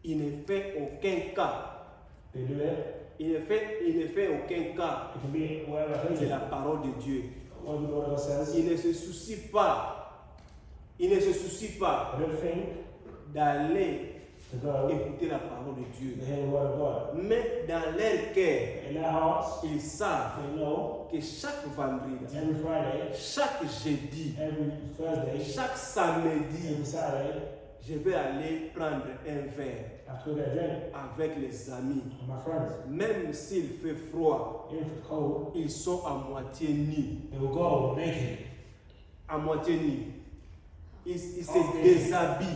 Il ne fait aucun cas. They do it. Il ne fait aucun cas It can be whatever de occasion. la parole de Dieu. What the Lord says. Il ne se soucie pas. Il ne se soucie pas I don't think d'aller to go écouter la parole de Dieu. to hear the word of God. Mais dans leur cœur, In their hearts, ils savent they know que chaque vendredi, every Friday, chaque jeudi, every Thursday, chaque samedi, every Saturday, je vais aller prendre un verre I have to go get a drink avec les amis. with my friends. Même s'il fait froid, Even if it's cold, ils sont à moitié nus. they will go naked. À moitié nus. Ils se Ok. déshabillent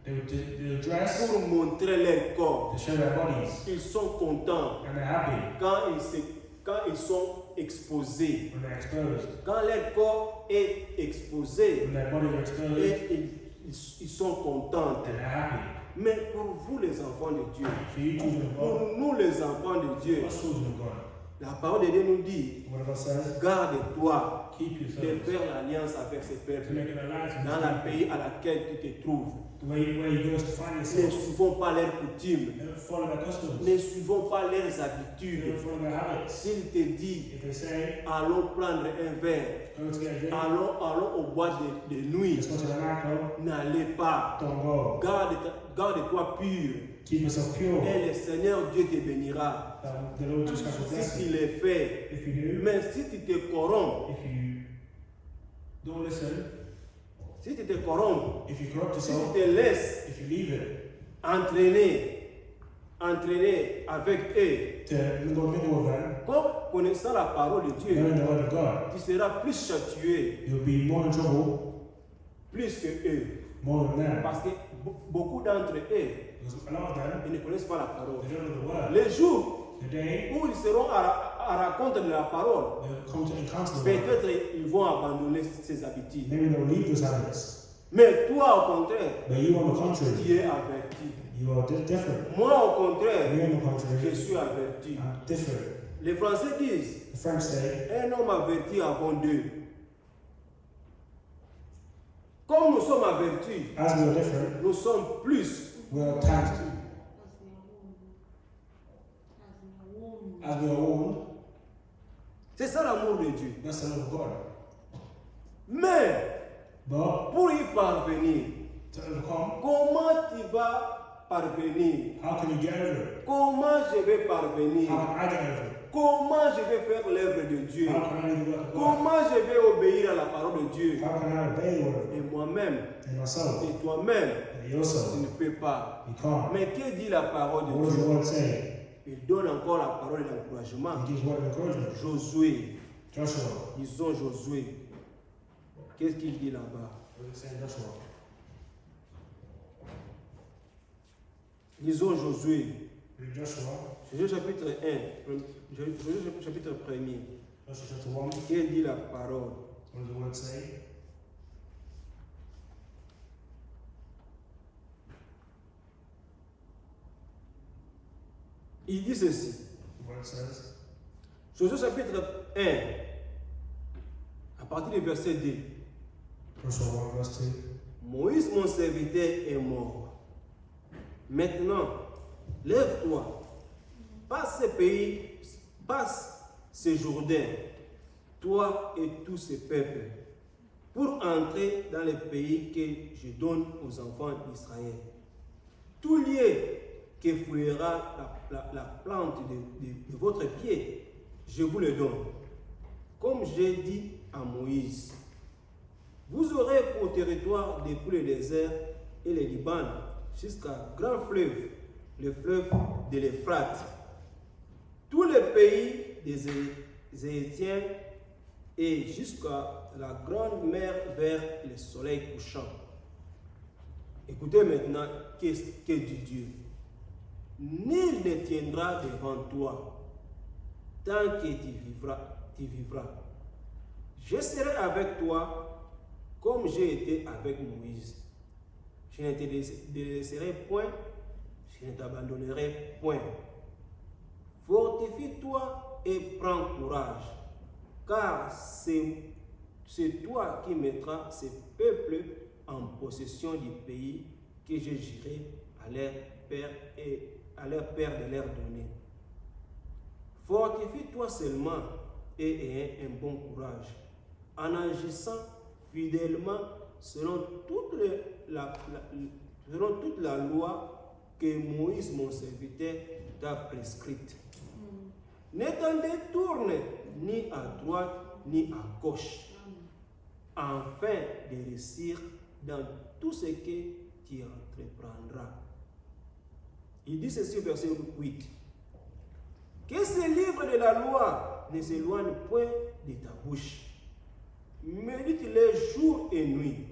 They will dress pour montrer leur corps. to show their bodies, Ils sont contents and they're happy quand ils sont exposés. when they're exposed. Quand leur corps est exposé, When their bodies are exposed, et ils sont contents. and they're happy. Mais pour vous les enfants de Dieu, For you children of God, pour nous les enfants de Dieu, us children of God, la parole de Dieu nous dit, what God says, garde-toi keep de yourselves faire l'alliance avec ces to peuples make an alliance with dans these le people. pays à laquelle tu te trouves. Where you go to find Ne yourself. suivons pas leurs coutumes, They don't follow their customs. ne suivons pas leurs They habitudes. don't follow their habits. S'il te dit, If they say, allons prendre un verre, go to get a drink, allons au bois de nuit, let's go to the nightclub, n'allez pas. don't go. Garde-toi pur Keep yourself pure. et le Seigneur Dieu te bénira. The Lord Jesus Christ will bless Si you. tu le fais, If you do, mais si tu te corromps, if you don't listen, si tu te corromps, if you corrupt si yourself, tu te laisses if you leave it entraîner avec eux, to go mingle with them, comme connaissant la parole de Dieu, knowing the word of God, tu seras plus châtié, you'll be more in trouble, plus que eux. more than them. Parce que beaucoup d'entre eux, Because a lot of them, ils ne connaissent pas la parole. they don't know the word. Les jours The day où ils seront à la rencontre de la parole, they'll come to encounter the word, peut-être ils vont abandonner ces habitudes. maybe they'll leave those habits. Mais toi, au contraire, But you, on the contrary, tu es averti. you are different. Moi, au contraire, You, on the je contrary, suis averti. are different. Les Français disent, The French say, un homme averti avant d'eux. Comme nous sommes avertis, as we are different, nous sommes plus. we are taxed. As we are warned, C'est ça l'amour de Dieu. that's the love of God. Mais But pour y parvenir, to overcome, comment tu vas parvenir? how can you get over it? Comment je vais parvenir? How can I get over it? Comment je vais faire l'œuvre de Dieu? How can I do the work of God? Comment je vais obéir à la parole de Dieu? How can I obey the word? Et moi-même, And myself, et toi-même, and tu yourself, ne peux pas. you can't. Mais que dit la parole What de does the Dieu? word say? Il donne encore la parole d'encouragement. He gives word of encouragement. Josué, Joshua. disons Josué. Qu'est-ce qu'il dit là-bas? What does it say in Joshua? Lisons Josué. Read Joshua. Josué chapitre 1. Josué chapitre 1er. Joshua chapter 1. Qu'est-ce dit la parole? What does the word say? Il dit ceci. The word says, Josué chapitre 1, à partir du verset 2. Joshua 1 verse 2. Moïse, mon serviteur, est mort. Maintenant, lève-toi, passe ce Jourdain, toi et tous ces peuples, pour entrer dans le pays que je donne aux enfants d'Israël. Tout lieu que fouillera la plante de votre pied, je vous le donne. Comme j'ai dit à Moïse, vous aurez pour territoire depuis le désert et le Liban jusqu'à grand fleuve, le fleuve de l'Euphrate. Tous les pays des Hétiens, et jusqu'à la grande mer vers le soleil couchant. Écoutez maintenant qu'est-ce que dit Dieu. Nul ne tiendra devant toi tant que tu vivras. Je serai avec toi comme j'ai été avec Moïse. Je ne te laisserai point, je ne t'abandonnerai point. Fortifie-toi et prends courage, car c'est toi qui mettras ce peuple en possession du pays que je jurai à leur père de leur donner. Fortifie-toi seulement et aie un bon courage, en agissant fidèlement selon toute la loi que Moïse, mon serviteur, t'a prescrite. Ne t'en détourne ni à droite ni à gauche, afin de réussir dans tout ce que tu entreprendras. Il dit ceci au verset 8. Que ce livre de la loi ne s'éloigne point de ta bouche. Médite-le jour et nuit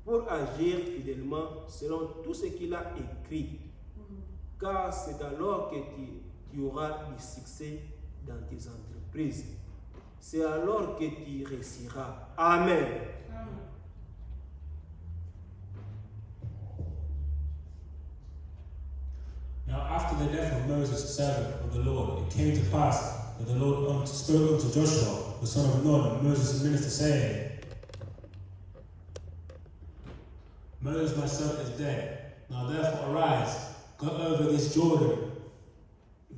pour agir fidèlement selon tout ce qu'il a écrit. Car c'est alors que tu auras du succès dans tes entreprises. C'est alors que tu réussiras. Amen. Now after the death of Moses, servant of the Lord, it came to pass that the Lord spoke unto Joshua, the son of Nun, Moses' minister, saying, Moses my servant is dead. Now therefore arise, go over this Jordan,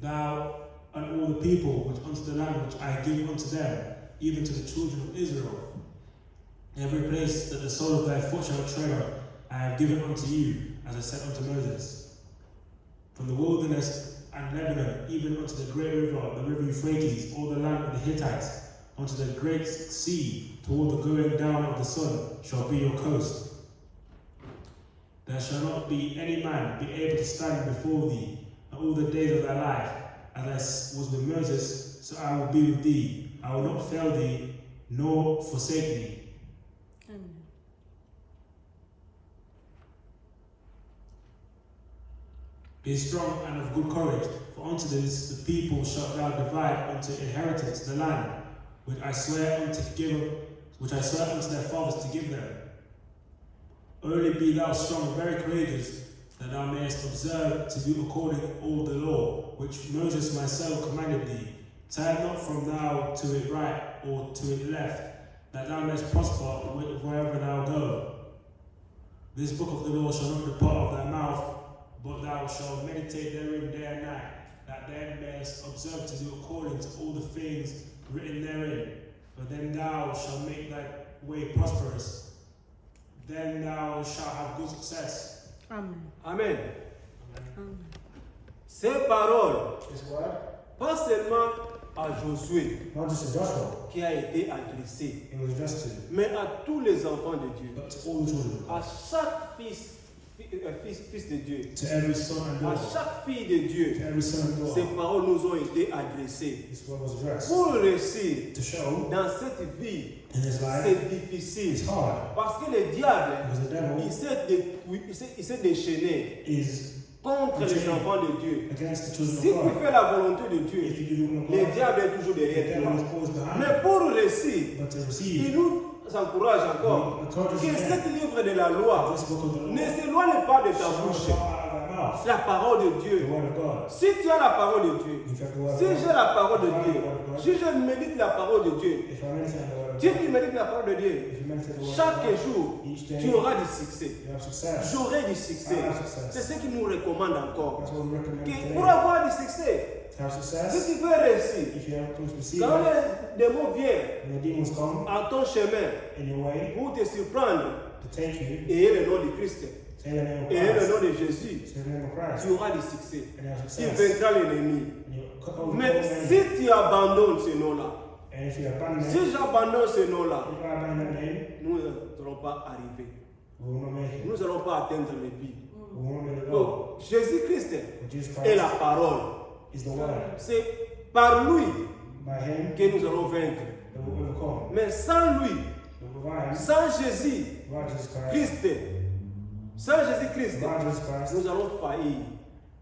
thou and all the people which unto the land which I give unto them, even to the children of Israel. Every place that the sole of thy foot shall tread on, I have given unto you, as I said unto Moses. From the wilderness and Lebanon, even unto the great river, the river Euphrates, all the land of the Hittites, unto the great sea, toward the going down of the sun, shall be your coast. There shall not be any man be able to stand before thee all the days of thy life. As I was with Moses, so I will be with thee. I will not fail thee, nor forsake thee. Amen. Be strong and of good courage, for unto this the people shalt thou divide unto inheritance the land, which I swear unto their fathers to give them. Only be thou strong and very courageous, that thou mayest observe to do according all the law, which Moses myself commanded thee. Turn not from thou to it right or to it left, that thou mayest prosper wherever thou go. This book of the law shall not depart of thy mouth, but thou shalt meditate therein day and night, that thou mayest observe to do according to all the things written therein. For then thou shalt make thy way prosperous. Then thou shalt have good success. Amen. Amen. Amen. Ces paroles, This word, pas seulement à Josué not just to Joshua, qui a été adressé, it was just to, mais à tous les enfants de Dieu, but to all the children, à chaque fils de Dieu, to every son and à daughter, chaque fille de Dieu. to every son and Ces daughter. paroles nous ont été adressées. This word was addressed Pour réussir to show dans cette vie, in his life c'est difficile. it's hard Parce que le diable, because the devil il s'est déchaîné is contre les enfants de Dieu. against the children Si tu of God. fais la volonté de If Dieu, you do the will of le God, diable est toujours the derrière devil toi. is always behind Mais you. pour réussir, But to il receive nous encourage encore encourages que you cet livre de la loi this book of the ne law s'éloigne pas de ta shall not bouche. depart out of thy mouth, La parole de the Dieu. word of God. Si tu as la parole de Dieu, If you have the word si of j'ai God, la parole de Dieu, si je médite la parole de Dieu, if I meditate on the word of si God, tu médites la parole de Dieu, if you meditate on the word of chaque God, jour, each day tu auras du succès. you have success. J'aurai du succès. I have success. C'est ce qu'il nous recommande encore. That's what we recommend Que today. pour avoir du succès, To have si success, tu veux réussir, if you have to receive quand it, les démons viennent when the demons come à ton chemin in your way pour te surprendre, to take you, et le nom de Christ, say the name of et le Christ, nom de Jésus, say the name of Christ, tu auras du succès. and you have Tu success. vaincras l'ennemi. And you cut over Mais the si enemy. tu abandonnes ce nom-là, And if you abandon it, si j'abandonne ce nom-là, if I abandon that name, nous n'allons pas arriver. we will not make it. Nous n'allons pas atteindre le but. We will not make the goal. Donc, Jésus-Christ But Jesus est la Christ parole. is the word. C'est par lui by Him, que nous allons vaincre. that we'll overcome. Mais sans lui, But without Him, sans Jésus, without Jesus Christ, Christ, sans Jésus-Christ, without Jesus Christ, nous allons faillir.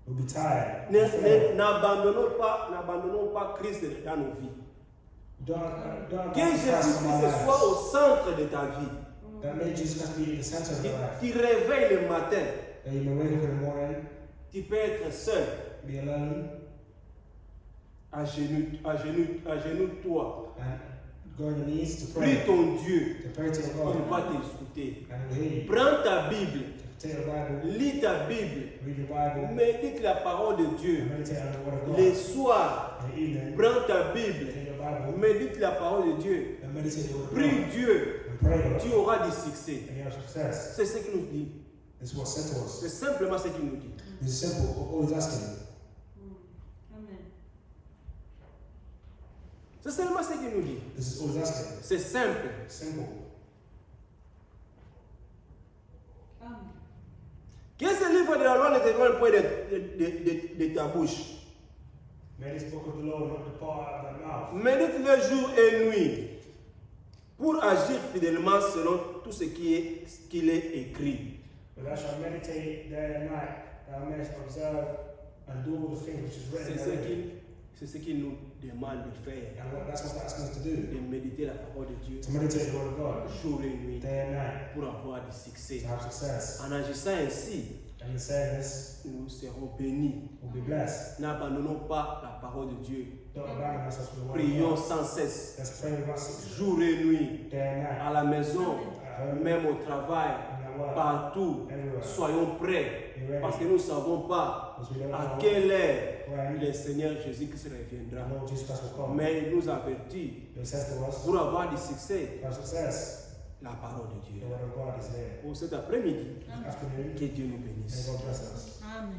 we'll be tired. We'll fail. N'abandonnons pas Christ dans nos vies. Don't Que abandon Christ in our Jésus-Christ soit lives. au centre de ta vie. That may Jesus Christ be the center of your life. Tu réveilles le matin, That you may wake up in the morning, tu peux être seul, be alone, à genoux toi. and go on your knees to Prie pray. ton Dieu, To pray to your il God. va t'écouter. And He'll hear you. Prends ta Bible, Take your Bible, lis ta Bible, read your Bible, médite la parole de Dieu. and meditate on the Word of Les God. soirs, In the evening, prends ta Bible, take your Bible, médite la parole de Dieu. and meditate on the Word of Prie God. Dieu, And pray, tu Lord, auras du succès. and you have success. C'est ce qu'il nous dit. This is what's said to us. C'est simplement ce qu'il nous dit. This is simple. All He's asking. Amen. C'est seulement ce qu'il nous dit. This is all He's asking. C'est simple. Simple. Amen. Que ce livre de la loi ne t'éloigne point de ta bouche. May this book of the law not depart out of thy mouth. Médite-le jour et nuit pour agir fidèlement selon tout ce qu'il est écrit. But thou shalt meditate day and night, thou mayest observe and do all the things which is written therein. C'est ce qu'il nous demande de faire. That's what that's supposed to De do. méditer la parole de Dieu To meditate the word of God jour et nuit day and night, pour avoir du succès. to have success. En agissant ainsi, And in saying this, nous serons bénis. we'll be blessed. N'abandonnons pas la parole de Dieu. Don't abandon ourselves to the word Prions of God. sans cesse, Let's pray without ceasing, jour et nuit, day and night, à la maison, at home, même au travail, in our work, partout. everywhere. Soyons prêts, Be ready. parce que nous ne savons pas Because we don't à know quelle heure when le Seigneur Jésus-Christ reviendra. the Lord Jesus Christ will come. Mais il nous avertit, But He says to us, pour avoir du succès, to have success, la parole de the Dieu. word of God is there. Pour cet après-midi, This afternoon, que Dieu nous may bénisse. God bless us. Amen.